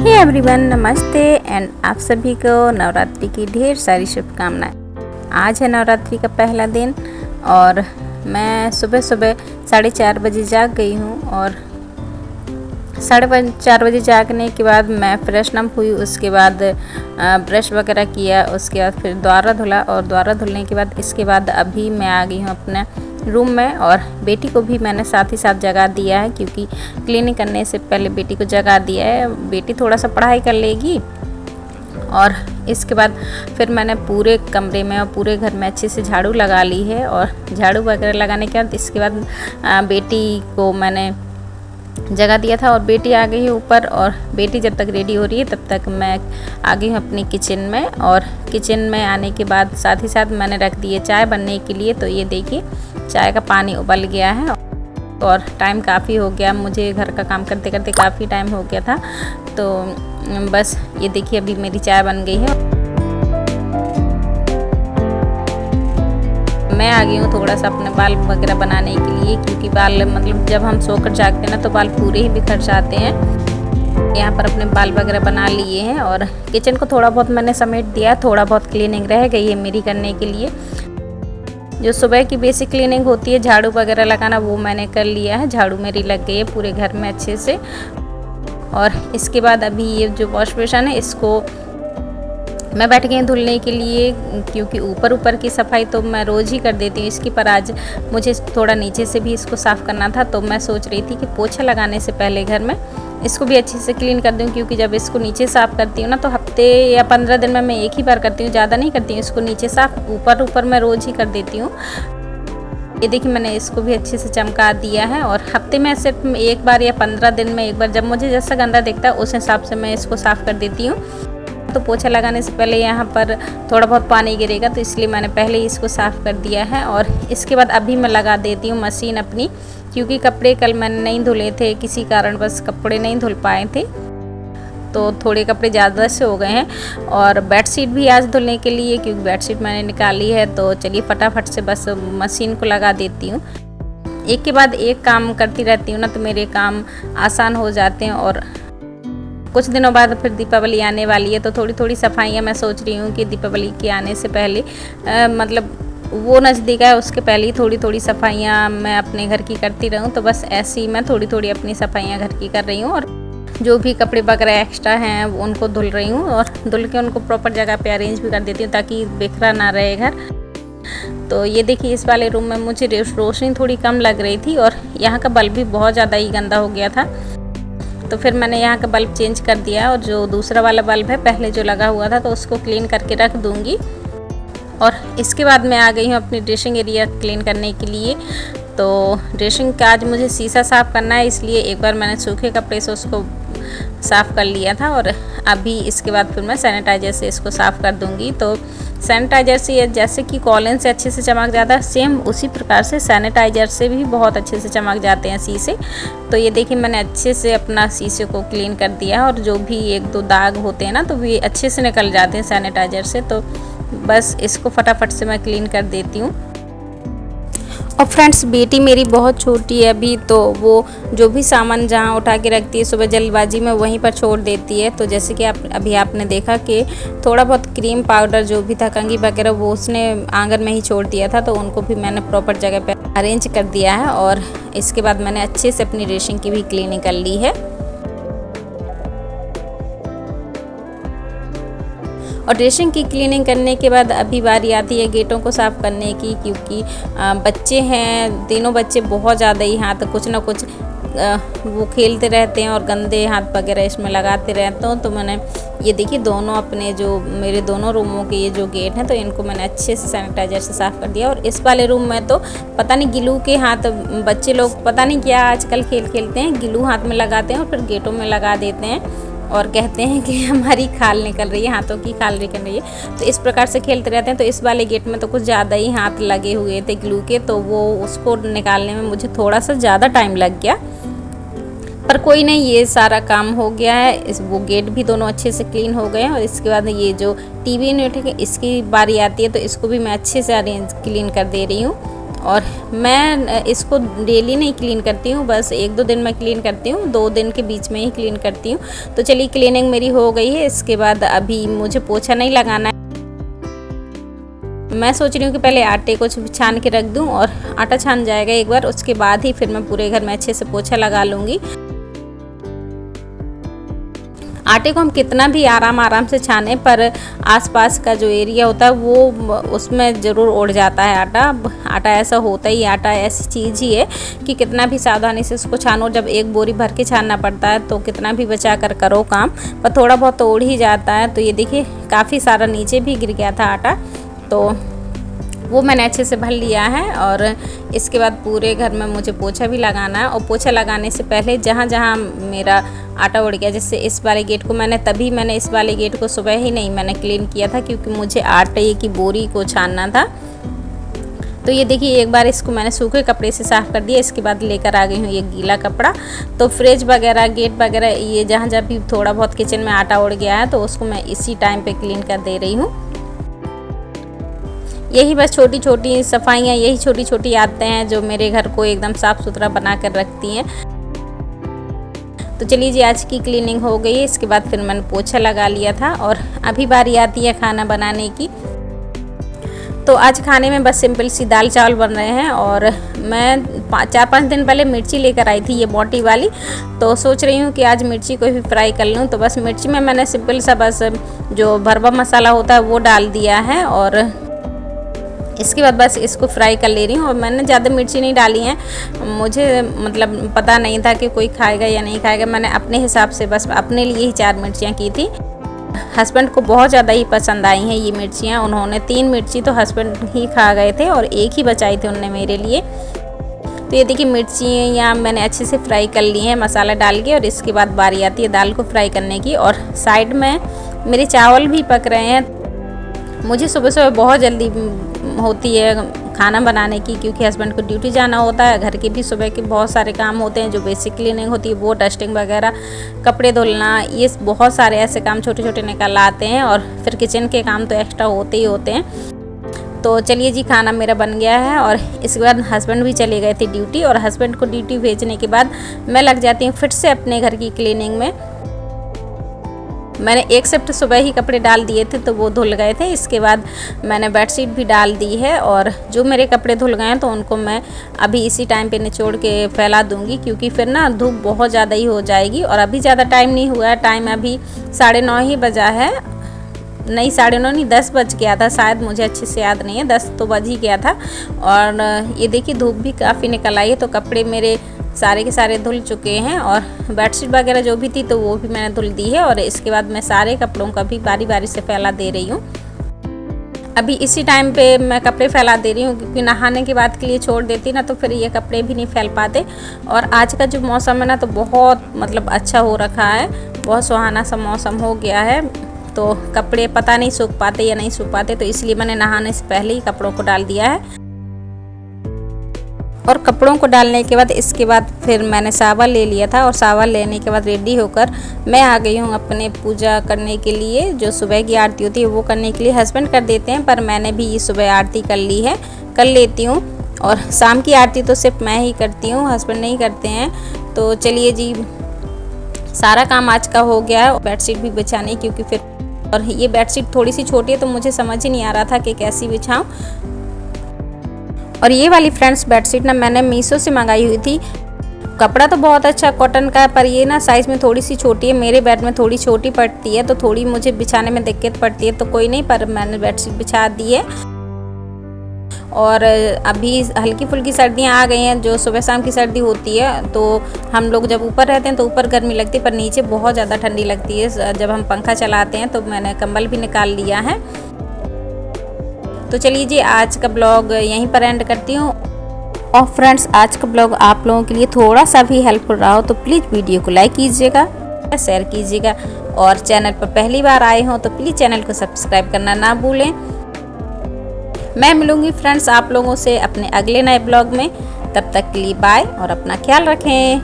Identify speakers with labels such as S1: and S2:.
S1: Hey everyone, नमस्ते and आप सभी को नवरात्रि की ढेर सारी शुभकामनाएं। आज है नवरात्रि का पहला दिन और मैं सुबह 4:30 बजे जाग गई हूँ और 4:30 बजे जागने के बाद मैं फ्रेश अप हुई। उसके बाद ब्रश वगैरह किया, उसके बाद फिर द्वारा धुला और द्वारा धुलने के बाद इसके बाद अभी मैं आ गई हूँ अपने रूम में और बेटी को भी मैंने साथ ही साथ जगा दिया है, क्योंकि क्लीनिंग करने से पहले बेटी को जगा दिया है। बेटी थोड़ा सा पढ़ाई कर लेगी और इसके बाद फिर मैंने पूरे कमरे में और पूरे घर में अच्छे से झाड़ू लगा ली है। और झाड़ू वगैरह लगाने के बाद इसके बाद बेटी को मैंने जगा दिया था और बेटी आ गई है ऊपर। और बेटी जब तक रेडी हो रही है तब तक मैं आ गई हूँ अपनी किचन में। और किचन में आने के बाद साथ ही साथ मैंने रख दिए चाय बनने के लिए। तो ये देखिए चाय का पानी उबल गया है और टाइम काफ़ी हो गया, मुझे घर का काम करते करते काफ़ी टाइम हो गया था। तो बस ये देखिए अभी मेरी चाय बन गई है। मैं आ गई हूँ थोड़ा सा अपने बाल वगैरह बनाने के लिए, क्योंकि बाल मतलब जब हम सोकर जागते हैं ना तो बाल पूरे ही बिखर जाते हैं। यहाँ पर अपने बाल वगैरह बना लिए हैं और किचन को थोड़ा बहुत मैंने समेट दिया, थोड़ा बहुत क्लीनिंग रह गई है मेरी करने के लिए। जो सुबह की बेसिक क्लीनिंग होती है, झाड़ू वगैरह लगाना, वो मैंने कर लिया है। झाड़ू मेरी लग गई है पूरे घर में अच्छे से। और इसके बाद अभी ये जो वॉश बेसिन है इसको मैं बैठ गई धुलने के लिए, क्योंकि ऊपर की सफाई तो मैं रोज़ ही कर देती हूँ इसकी, पर आज मुझे थोड़ा नीचे से भी इसको साफ़ करना था। तो मैं सोच रही थी कि पोछा लगाने से पहले घर में इसको भी अच्छे से क्लीन कर दूँ, क्योंकि जब इसको नीचे साफ़ करती हूँ ना तो हफ्ते या 15 दिन में मैं एक ही बार करती हूँ, ज़्यादा नहीं करती हूँ इसको नीचे साफ़। ऊपर मैं रोज़ ही कर देती हूँ। ये देखिए मैंने इसको भी अच्छे से चमका दिया है और हफ्ते में सिर्फ एक बार या 15 दिन में एक बार, जब मुझे जैसा गंदा दिखता है उस हिसाब से मैं इसको साफ़ कर देती हूँ। तो पोछा लगाने से पहले यहाँ पर थोड़ा बहुत पानी गिरेगा, तो इसलिए मैंने पहले ही इसको साफ़ कर दिया है। और इसके बाद अभी मैं लगा देती हूँ मशीन अपनी, क्योंकि कपड़े कल मैंने नहीं धुले थे, किसी कारण बस कपड़े नहीं धुल पाए थे, तो थोड़े कपड़े ज़्यादा से हो गए हैं। और बेडशीट भी आज धुलने के लिए, क्योंकि बेडशीट मैंने निकाली है। तो चलिए फटाफट से बस मशीन को लगा देती हूँ। एक के बाद एक काम करती रहती हूँ ना तो मेरे काम आसान हो जाते हैं। और कुछ दिनों बाद फिर दीपावली आने वाली है, तो थोड़ी सफाइयाँ मैं सोच रही हूँ कि दीपावली के आने से पहले मतलब वो नज़दीक है उसके पहले ही थोड़ी सफाइयाँ मैं अपने घर की करती रहूँ। तो बस ऐसे ही मैं थोड़ी अपनी सफाइयाँ घर की कर रही हूँ और जो भी कपड़े वगैरह एक्स्ट्रा हैं उनको धुल रही हूँ और धुल के उनको प्रॉपर जगह पे अरेंज भी कर देती हूँ, ताकि बिखरा ना रहे घर। तो ये देखिए इस वाले रूम में मुझे रोशनी थोड़ी कम लग रही थी और यहाँ का बल्ब भी बहुत ज़्यादा ही गंदा हो गया था। तो फिर मैंने यहाँ का बल्ब चेंज कर दिया और जो दूसरा वाला बल्ब है पहले जो लगा हुआ था तो उसको क्लीन करके रख दूँगी। और इसके बाद मैं आ गई हूँ अपनी ड्रेसिंग एरिया क्लीन करने के लिए। तो ड्रेसिंग का आज मुझे शीशा साफ़ करना है, इसलिए एक बार मैंने सूखे कपड़े से उसको साफ़ कर लिया था और अभी इसके बाद फिर मैं सैनिटाइज़र से इसको साफ़ कर दूँगी। तो सैनिटाइज़र से जैसे कि कॉलिन से अच्छे से चमक जाता है, सेम उसी प्रकार से सैनिटाइज़र से भी बहुत अच्छे से चमक जाते हैं शीशे। तो ये देखिए मैंने अच्छे से अपना शीशे को क्लीन कर दिया और जो भी 1-2 दाग होते हैं ना तो ये अच्छे से निकल जाते हैं सैनिटाइज़र से। तो बस इसको फटाफट से मैं क्लीन कर देती हूँ। और फ्रेंड्स बेटी मेरी बहुत छोटी है अभी, तो वो जो भी सामान जहाँ उठा के रखती है सुबह जल्दबाजी में वहीं पर छोड़ देती है। तो जैसे कि अभी आपने देखा कि थोड़ा बहुत क्रीम पाउडर जो भी था, कंघी वगैरह, वो उसने आंगन में ही छोड़ दिया था। तो उनको भी मैंने प्रॉपर जगह पे अरेंज कर दिया है और इसके बाद मैंने अच्छे से अपनी ड्रेसिंग की भी क्लीनिंग कर ली है। और ड्रेसिंग की क्लीनिंग करने के बाद अभी बारी आती है गेटों को साफ़ करने की, क्योंकि बच्चे हैं, तीनों बच्चे बहुत ज़्यादा ही हाथ कुछ ना कुछ वो खेलते रहते हैं और गंदे हाथ वगैरह इसमें लगाते रहते हैं। तो मैंने ये देखिए दोनों अपने जो मेरे दोनों रूमों के ये जो गेट हैं तो इनको मैंने अच्छे से सैनिटाइज़र से साफ़ कर दिया। और इस वाले रूम में तो पता नहीं गिलू के हाथ, बच्चे लोग पता नहीं क्या आजकल खेलते हैं, गिलू हाथ में लगाते हैं और फिर गेटों में लगा देते हैं और कहते हैं कि हमारी खाल निकल रही है, हाथों की खाल निकल रही है। तो इस प्रकार से खेलते रहते हैं। तो इस वाले गेट में तो कुछ ज़्यादा ही हाथ लगे हुए थे ग्लू के, तो वो उसको निकालने में मुझे थोड़ा सा ज़्यादा टाइम लग गया, पर कोई नहीं, ये सारा काम हो गया है। वो गेट भी दोनों अच्छे से क्लीन हो गए हैं। और इसके बाद ये जो टीवी यूनिट है इसकी बारी आती है, तो इसको भी मैं अच्छे से अरेंज क्लीन कर दे रही हूँ। और मैं इसको डेली नहीं क्लीन करती हूँ, बस 1-2 दिन में क्लीन करती हूँ, 2 दिन के बीच में ही क्लीन करती हूँ। तो चलिए क्लीनिंग मेरी हो गई है। इसके बाद अभी मुझे पोछा नहीं लगाना है। मैं सोच रही हूँ कि पहले आटे को छान के रख दूँ और आटा छान जाएगा एक बार, उसके बाद ही फिर मैं पूरे घर में अच्छे से पोछा लगा लूँगी। आटे को हम कितना भी आराम से छाने पर आसपास का जो एरिया होता है वो उसमें ज़रूर उड़ जाता है आटा ऐसा होता ही, आटा ऐसी चीज़ ही है कि कितना भी सावधानी से उसको छानो। जब एक बोरी भर के छानना पड़ता है तो कितना भी बचा कर करो काम, पर थोड़ा बहुत तो उड़ ही जाता है। तो ये देखिए काफ़ी सारा नीचे भी गिर गया था आटा, तो वो मैंने अच्छे से भर लिया है। और इसके बाद पूरे घर में मुझे पोछा भी लगाना है। और पोछा लगाने से पहले जहाँ जहाँ मेरा आटा उड़ गया, जैसे इस वाले गेट को मैंने इस वाले गेट को सुबह ही नहीं मैंने क्लीन किया था, क्योंकि मुझे आटे की बोरी को छानना था। तो ये देखिए एक बार इसको मैंने सूखे कपड़े से साफ़ कर दिया। इसके बाद लेकर आ गई हूँ ये गीला कपड़ा। तो फ्रिज वगैरह, गेट वगैरह, ये जहाँ जहाँ भी थोड़ा बहुत किचन में आटा उड़ गया है तो उसको मैं इसी टाइम पे क्लीन कर दे रही हूँ। यही बस छोटी छोटी सफाइयाँ, यही छोटी छोटी आदतें हैं जो मेरे घर को एकदम साफ़ सुथरा बना कर रखती हैं। तो चलिए जी, आज की क्लीनिंग हो गई है। इसके बाद फिर मैंने पोछा लगा लिया था और अभी बारी आती है खाना बनाने की। तो आज खाने में बस सिंपल सी दाल चावल बन रहे हैं। और मैं 4-5 दिन पहले मिर्ची लेकर आई थी, ये मोटी वाली, तो सोच रही हूँ कि आज मिर्ची को भी फ्राई कर लूँ। तो बस मिर्ची में मैंने सिंपल सा बस जो भरवा मसाला होता है वो डाल दिया है और इसके बाद बस इसको फ्राई कर ले रही हूँ। और मैंने ज़्यादा मिर्ची नहीं डाली है, मुझे मतलब पता नहीं था कि कोई खाएगा या नहीं खाएगा। मैंने अपने हिसाब से बस अपने लिए ही 4 मिर्चियाँ की थी। हस्बैंड को बहुत ज़्यादा ही पसंद आई हैं ये मिर्चियाँ। उन्होंने 3 मिर्ची तो हस्बैंड ही खा गए थे और 1 ही बचाई थी उनने मेरे लिए। तो ये देखिए मिर्चियाँ मैंने अच्छे से फ्राई कर ली हैं मसाला डाल के। और इसके बाद बारी आती है दाल को फ्राई करने की। और साइड में मेरे चावल भी पक रहे हैं। मुझे सुबह सुबह बहुत जल्दी होती है खाना बनाने की, क्योंकि हस्बैंड को ड्यूटी जाना होता है। घर के भी सुबह के बहुत सारे काम होते हैं, जो बेसिक क्लीनिंग होती है वो, डस्टिंग वगैरह, कपड़े धुलना, ये बहुत सारे ऐसे काम छोटे छोटे निकल आते हैं। और फिर किचन के काम तो एक्स्ट्रा होते ही होते हैं। तो चलिए जी, खाना मेरा बन गया है। और इसके बाद हस्बैंड भी चले गए थे ड्यूटी। और हस्बैंड को ड्यूटी भेजने के बाद मैं लग जाती हूँ फिर से अपने घर की क्लीनिंग में। मैंने एक शिफ्ट सुबह ही कपड़े डाल दिए थे तो वो धुल गए थे। इसके बाद मैंने बेडशीट भी डाल दी है। और जो मेरे कपड़े धुल गए हैं तो उनको मैं अभी इसी टाइम पे निचोड़ के फैला दूंगी, क्योंकि फिर ना धूप बहुत ज़्यादा ही हो जाएगी। और अभी ज़्यादा टाइम नहीं हुआ है, टाइम अभी 9:30 ही बजा है। नहीं, 9:30 नहीं, 10 बज गया था शायद, मुझे अच्छे से याद नहीं है, 10 तो बज ही गया था। और ये देखिए धूप भी काफ़ी निकल आई है। तो कपड़े मेरे सारे के सारे धुल चुके हैं। और बेडशीट वगैरह जो भी थी तो वो भी मैंने धुल दी है। और इसके बाद मैं सारे कपड़ों का भी बारी बारी से फैला दे रही हूँ। अभी इसी टाइम पे मैं कपड़े फैला दे रही हूँ, क्योंकि नहाने के बाद के लिए छोड़ देती ना तो फिर ये कपड़े भी नहीं फैल पाते। और आज का जो मौसम है ना तो बहुत मतलब अच्छा हो रखा है, बहुत सुहाना सा मौसम हो गया है। तो कपड़े पता नहीं सूख पाते या नहीं सूख पाते, तो इसलिए मैंने नहाने से पहले ही कपड़ों को डाल दिया है। और कपड़ों को डालने के बाद इसके बाद फिर मैंने सावा ले लिया था। और सावा लेने के बाद रेडी होकर मैं आ गई हूँ अपने पूजा करने के लिए। जो सुबह की आरती होती है वो करने के लिए हस्बैंड कर देते हैं, पर मैंने भी ये सुबह आरती कर लेती हूँ। और शाम की आरती तो सिर्फ मैं ही करती हूँ, हस्बैंड नहीं करते हैं। तो चलिए जी, सारा काम आज का हो गया है। बेडशीट भी बिछानी, क्योंकि फिर और ये बेडशीट थोड़ी सी छोटी है तो मुझे समझ ही नहीं आ रहा था कि कैसी बिछाऊँ। और ये वाली फ्रेंड्स बेडशीट ना मैंने मीशो से मंगाई हुई थी। कपड़ा तो बहुत अच्छा कॉटन का है, पर ये ना साइज़ में थोड़ी सी छोटी है, मेरे बेड में थोड़ी छोटी पड़ती है, तो थोड़ी मुझे बिछाने में दिक्कत पड़ती है। तो कोई नहीं, पर मैंने बेडशीट बिछा दी है। और अभी हल्की फुल्की सर्दियाँ आ गई हैं, जो सुबह शाम की सर्दी होती है। तो हम लोग जब ऊपर रहते हैं तो ऊपर गर्मी लगती है, पर नीचे बहुत ज़्यादा ठंडी लगती है जब हम पंखा चलाते हैं। तो मैंने कंबल भी निकाल लिया है। तो चलिए जी, आज का ब्लॉग यहीं पर एंड करती हूँ। और फ्रेंड्स, आज का ब्लॉग आप लोगों के लिए थोड़ा सा भी हेल्पफुल रहा हो तो प्लीज़ वीडियो को लाइक कीजिएगा, शेयर कीजिएगा। और चैनल पर पहली बार आए हो तो प्लीज़ चैनल को सब्सक्राइब करना ना भूलें। मैं मिलूँगी फ्रेंड्स आप लोगों से अपने अगले नए ब्लॉग में। तब तक के लिए बाय और अपना ख्याल रखें।